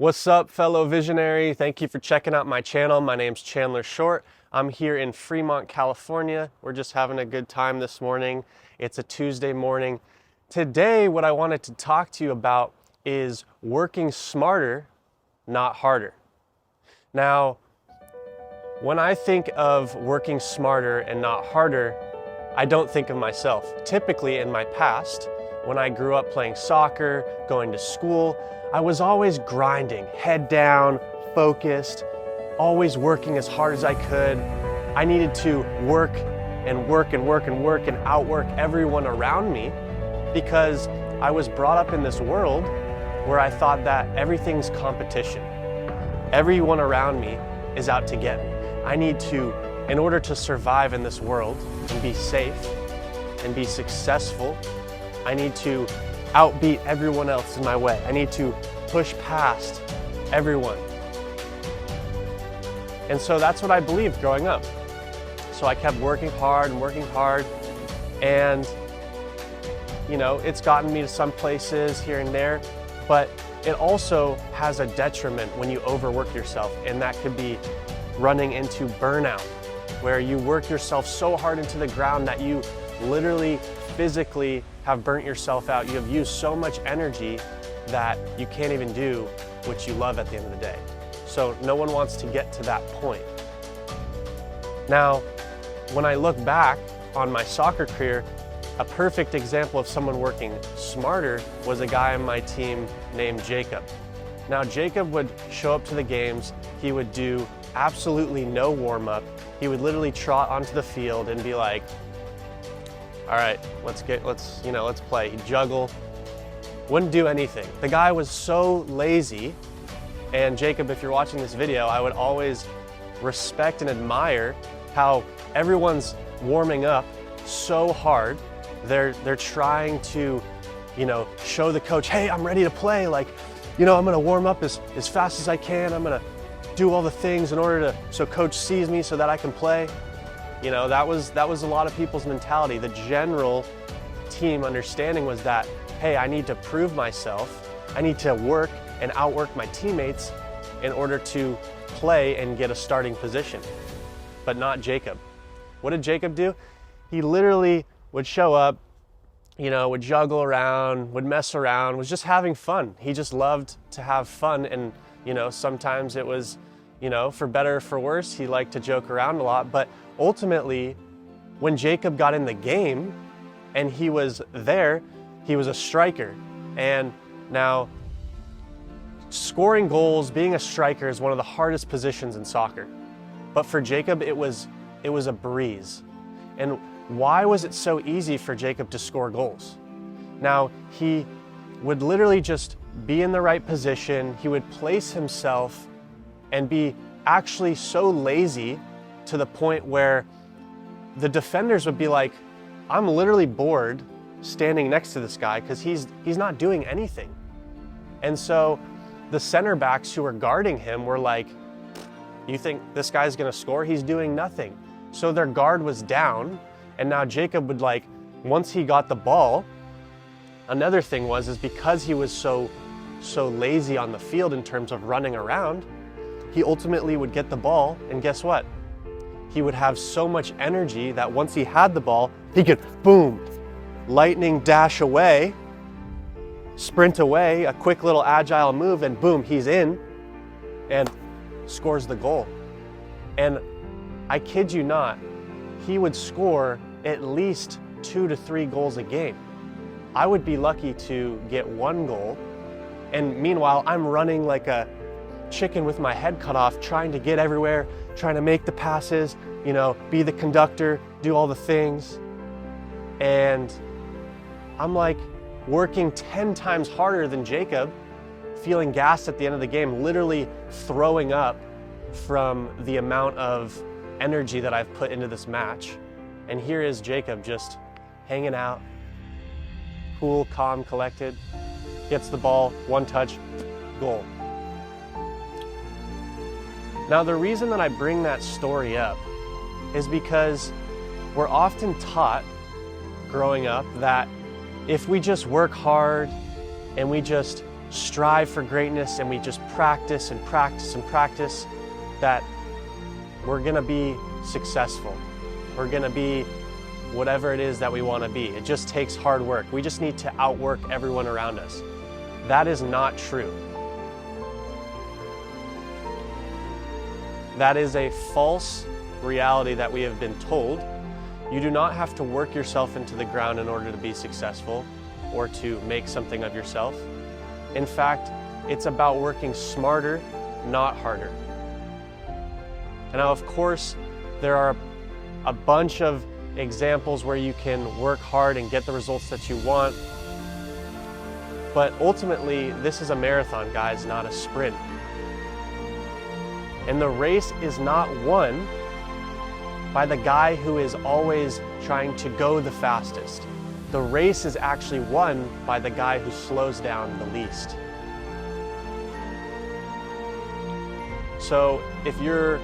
What's up, fellow visionary? Thank you for checking out my channel. My name's Chandler Short. I'm here in Fremont, California. We're just having a good time this morning. It's a Tuesday morning. Today, what I wanted to talk to you about is working smarter, not harder. Now, when I think of working smarter and not harder, I don't think of myself. Typically in my past, when I grew up playing soccer, going to school, I was always grinding, head down, focused, always working as hard as I could. I needed to work and work and work and work and outwork everyone around me because I was brought up in this world where I thought that everything's competition. Everyone around me is out to get me. I need to, in order to survive in this world and be safe and be successful, I need to outbeat everyone else in my way. I need to push past everyone. And so that's what I believed growing up. So I kept working hard, and you know, it's gotten me to some places here and there, but it also has a detriment when you overwork yourself, and that could be running into burnout, where you work yourself so hard into the ground that you literally physically have burnt yourself out. You have used so much energy that you can't even do what you love at the end of the day. So no one wants to get to that point. Now, when I look back on my soccer career, a perfect example of someone working smarter was a guy on my team named Jacob. Now, Jacob would show up to the games. He would do absolutely no warm-up. He would literally trot onto the field and be like, all right, let's play. He'd juggle, wouldn't do anything. The guy was so lazy, and Jacob, if you're watching this video, I would always respect and admire how everyone's warming up so hard. They're trying to, show the coach, hey, I'm ready to play. Like, I'm gonna warm up as fast as I can. I'm gonna do all the things in order so coach sees me so that I can play. That was a lot of people's mentality. The general team understanding was that, hey, I need to prove myself. I need to work and outwork my teammates in order to play and get a starting position, but not Jacob. What did Jacob do? He literally would show up, would juggle around, would mess around, was just having fun. He just loved to have fun, and sometimes it was, for better or for worse, he liked to joke around a lot, but ultimately, when Jacob got in the game and he was there, he was a striker. And now, scoring goals, being a striker is one of the hardest positions in soccer. But for Jacob, it was a breeze. And why was it so easy for Jacob to score goals? Now, he would literally just be in the right position. He would place himself and be actually so lazy to the point where the defenders would be like, I'm literally bored standing next to this guy because he's not doing anything. And so the center backs who were guarding him were like, you think this guy's gonna score? He's doing nothing. So their guard was down, and now Jacob would, once he got the ball, another thing is because he was so lazy on the field in terms of running around, he ultimately would get the ball, and guess what? He would have so much energy that once he had the ball, he could, boom, lightning dash away, sprint away, a quick little agile move, and boom, he's in and scores the goal. And I kid you not, he would score at least 2 to 3 goals a game. I would be lucky to get 1 goal, and meanwhile, I'm running like a chicken with my head cut off, trying to get everywhere, trying to make the passes, be the conductor, do all the things. And I'm like working 10 times harder than Jacob, feeling gassed at the end of the game, literally throwing up from the amount of energy that I've put into this match. And here is Jacob just hanging out, cool, calm, collected, gets the ball, 1 touch, goal. Now, the reason that I bring that story up is because we're often taught growing up that if we just work hard and we just strive for greatness and we just practice and practice and practice, that we're gonna be successful. We're gonna be whatever it is that we wanna be. It just takes hard work. We just need to outwork everyone around us. That is not true. That is a false reality that we have been told. You do not have to work yourself into the ground in order to be successful or to make something of yourself. In fact, it's about working smarter, not harder. And now, of course, there are a bunch of examples where you can work hard and get the results that you want. But ultimately, this is a marathon, guys, not a sprint. And the race is not won by the guy who is always trying to go the fastest. The race is actually won by the guy who slows down the least. So if you're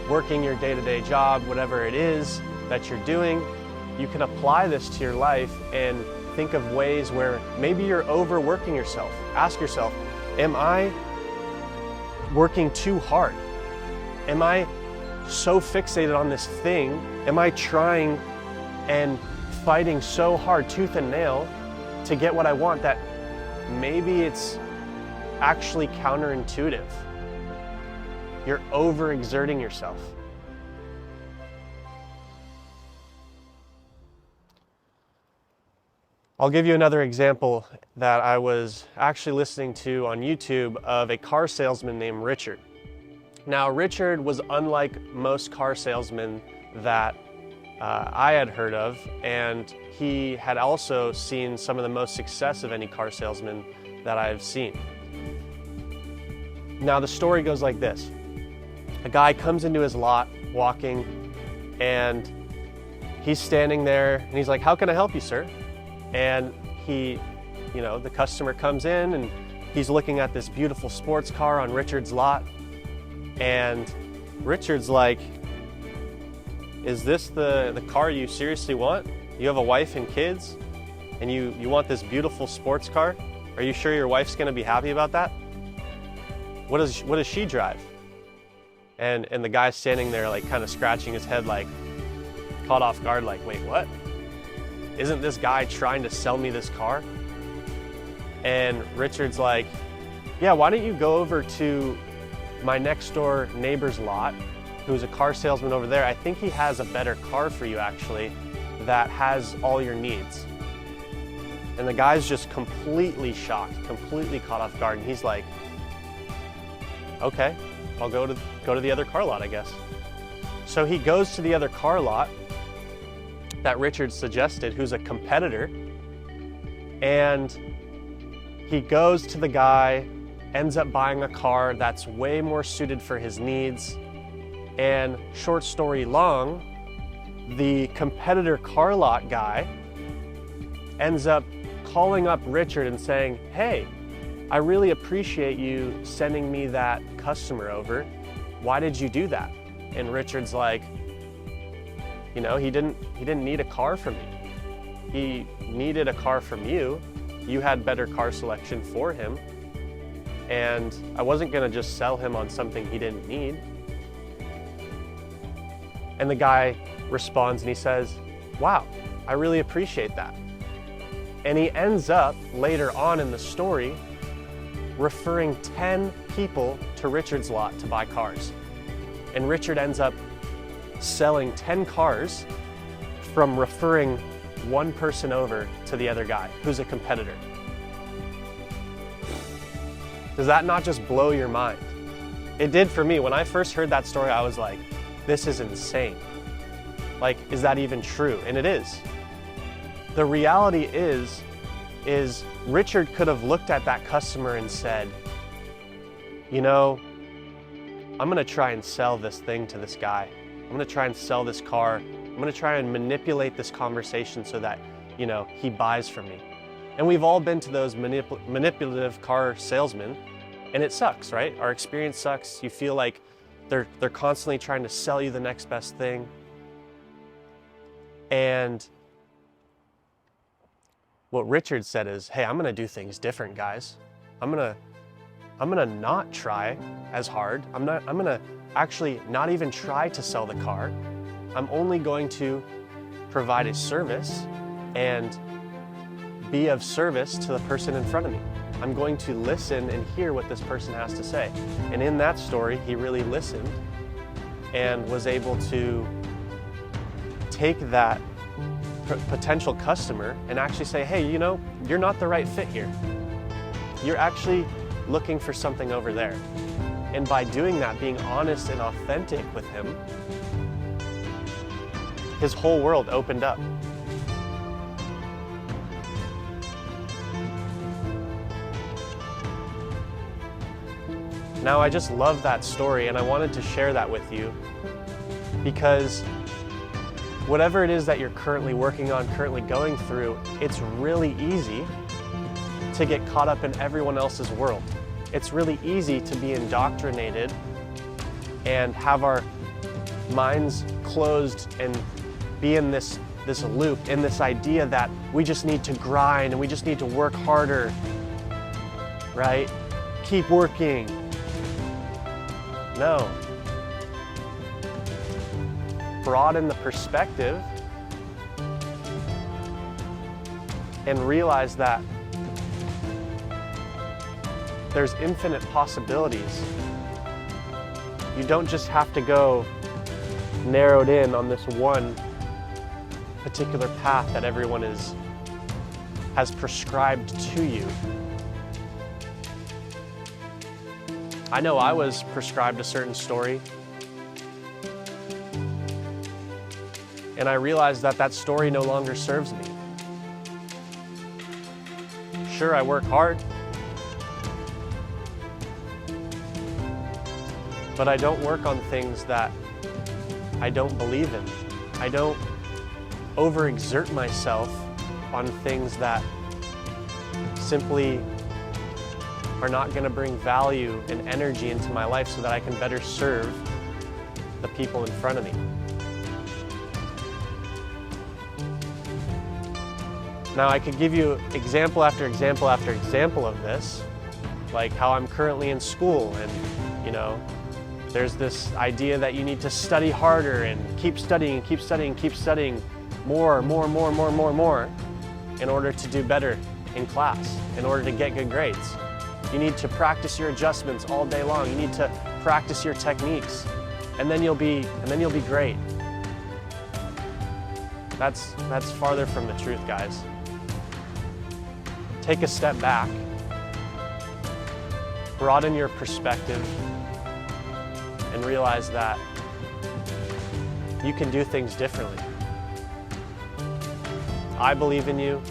working your day-to-day job, whatever it is that you're doing, you can apply this to your life and think of ways where maybe you're overworking yourself. Ask yourself, am I working too hard? Am I so fixated on this thing? Am I trying and fighting so hard, tooth and nail, to get what I want that maybe it's actually counterintuitive? You're overexerting yourself. I'll give you another example that I was actually listening to on YouTube of a car salesman named Richard. Now, Richard was unlike most car salesmen that I had heard of, and he had also seen some of the most success of any car salesman that I've seen. Now, the story goes like this. A guy comes into his lot walking, and he's standing there, and he's like, "How can I help you, sir?" And the customer comes in, and he's looking at this beautiful sports car on Richard's lot. And Richard's like, "Is this the car you seriously want? You have a wife and kids, and you want this beautiful sports car? Are you sure your wife's gonna be happy about that? What does she drive?" And the guy's standing there like kind of scratching his head, like caught off guard, like, "Wait, what? Isn't this guy trying to sell me this car?" And Richard's like, "Yeah, why don't you go over to my next door neighbor's lot, who's a car salesman over there. I think he has a better car for you, actually, that has all your needs." And the guy's just completely shocked, completely caught off guard. And he's like, "Okay, I'll go to the other car lot, I guess." So he goes to the other car lot that Richard suggested, who's a competitor, and he goes to the guy, ends up buying a car that's way more suited for his needs. And short story long, the competitor car lot guy ends up calling up Richard and saying, "Hey, I really appreciate you sending me that customer over. Why did you do that?" And Richard's like, he didn't need a car from me. He needed a car from you. You had better car selection for him. And I wasn't gonna just sell him on something he didn't need. And the guy responds and he says, "Wow, I really appreciate that." And he ends up later on in the story referring 10 people to Richard's lot to buy cars. And Richard ends up selling 10 cars from referring one person over to the other guy who's a competitor. Does that not just blow your mind? It did for me. When I first heard that story, I was like, this is insane. Like, is that even true? And it is. The reality is Richard could have looked at that customer and said, I'm gonna try and sell this thing to this guy. I'm gonna try and sell this car. I'm gonna try and manipulate this conversation so that, he buys from me. And we've all been to those manipulative car salesmen, and it sucks, right? Our experience sucks. You feel like they're constantly trying to sell you the next best thing. And what Richard said is, hey, I'm gonna do things different, guys. I'm gonna not try as hard. I'm gonna actually not even try to sell the car. I'm only going to provide a service and be of service to the person in front of me. I'm going to listen and hear what this person has to say. And in that story, he really listened and was able to take that potential customer and actually say, hey, you know, you're not the right fit here. You're actually looking for something over there. And by doing that, being honest and authentic with him, his whole world opened up. Now, I just love that story, and I wanted to share that with you because whatever it is that you're currently working on, currently going through, it's really easy to get caught up in everyone else's world. It's really easy to be indoctrinated and have our minds closed and be in this loop, in this idea that we just need to grind and we just need to work harder, right? Keep working. No. Broaden the perspective and realize that there's infinite possibilities. You don't just have to go narrowed in on this one particular path that everyone has prescribed to you. I know I was prescribed a certain story, and I realized that that story no longer serves me. Sure, I work hard, but I don't work on things that I don't believe in. I don't overexert myself on things that simply are not going to bring value and energy into my life so that I can better serve the people in front of me. Now, I could give you example after example after example of this, like how I'm currently in school, and you know, there's this idea that you need to study harder and keep studying, keep studying, keep studying more in order to do better in class, in order to get good grades. You need to practice your adjustments all day long. You need to practice your techniques, and then you'll be great. That's farther from the truth, guys. Take a step back, broaden your perspective, and realize that you can do things differently. I believe in you,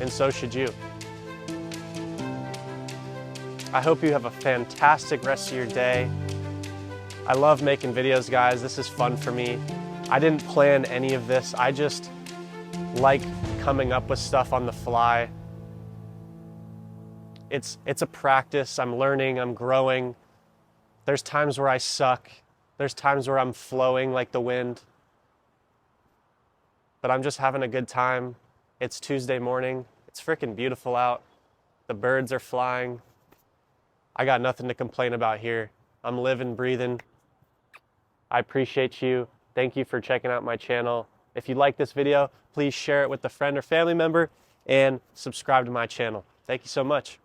and so should you. I hope you have a fantastic rest of your day. I love making videos, guys. This is fun for me. I didn't plan any of this. I just like coming up with stuff on the fly. It's a practice. I'm learning, I'm growing. There's times where I suck. There's times where I'm flowing like the wind. But I'm just having a good time. It's Tuesday morning. It's freaking beautiful out. The birds are flying. I got nothing to complain about here. I'm living, breathing. I appreciate you. Thank you for checking out my channel. If you like this video, please share it with a friend or family member and subscribe to my channel. Thank you so much.